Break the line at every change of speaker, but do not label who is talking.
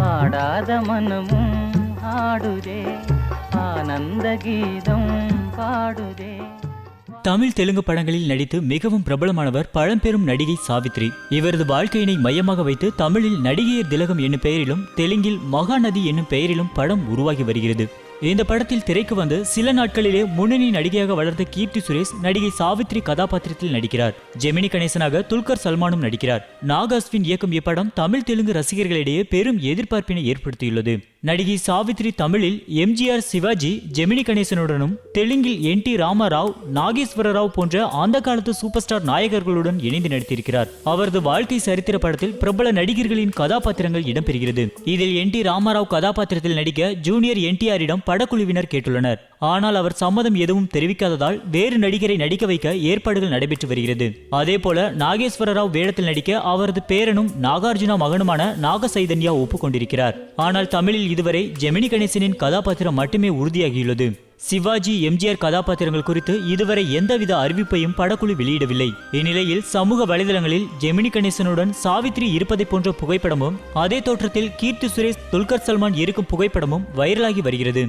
ஆடாத மனமும் ஆடுதே, ஆனந்த கீதம் பாடுதே.
தமிழ் தெலுங்கு படங்களில் நடித்து மிகவும் பிரபலமானவர் பழம்பெரும் நடிகை சாவித்ரி. இவரது வாழ்க்கையினை மையமாக வைத்து தமிழில் நடிகையர் திலகம் என்னும் பெயரிலும் தெலுங்கில் மகாநதி என்னும் பெயரிலும் படம் உருவாகி வருகிறது. இந்த படத்தில் திரைக்கு வந்து சில நாட்களிலே முன்னணி நடிகையாக வளர்ந்த கீர்த்தி சுரேஷ் நடிகை சாவித்ரி கதாபாத்திரத்தில் நடிக்கிறார். ஜெமினி கணேசனாக துல்கர் சல்மானும் நடிக்கிறார். நாக் அஸ்வின் இயக்கும் இப்படம் தமிழ் தெலுங்கு ரசிகர்களிடையே பெரும் எதிர்பார்ப்பினை ஏற்படுத்தியுள்ளது. நடிகை சாவித்ரி தமிழில் எம்ஜிஆர், சிவாஜி, ஜெமினி கணேசனுடனும் தெலுங்கில் NT ராமராவ், நாகேஸ்வர ராவ் போன்ற அந்த காலத்து சூப்பர் ஸ்டார் நாயகர்களுடன் இணைந்து நடித்திருக்கிறார். அவரது வாழ்க்கை சரித்திர படத்தில் பிரபல நடிகர்களின் கதாபாத்திரங்கள் இடம்பெறுகிறது. இதில் NT ராமராவ் கதாபாத்திரத்தில் நடிக்க ஜூனியர் NTRயிடம் படக்குழுவினர் கேட்டுள்ளனர். ஆனால் அவர் சம்மதம் எதுவும் தெரிவிக்காததால் வேறு நடிகரை நடிக்க வைக்க ஏற்பாடுகள் நடைபெற்று வருகிறது. அதேபோல நாகேஸ்வர ராவ் வேடத்தில் நடிக்க அவரது பேரனும் நாகார்ஜுனா மகனுமான நாக சைதன்யா ஒப்புக்கொண்டிருக்கிறார். ஆனால் தமிழில் இதுவரை ஜெமினி கணேசனின் கதாபாத்திரம் மட்டுமே உறுதியாகியுள்ளது. சிவாஜி, எம்ஜிஆர் கதாபாத்திரங்கள் குறித்து இதுவரை எந்தவித அறிவிப்பையும் படக்குழு வெளியிடவில்லை. இந்நிலையில் சமூக வலைதளங்களில் ஜெமினி கணேசனுடன் சாவித்ரி இருப்பதை போன்ற புகைப்படமும் அதே தோற்றத்தில் கீர்த்தி சுரேஷ், துல்கர் சல்மான் இருக்கும் புகைப்படமும் வைரலாகி வருகிறது.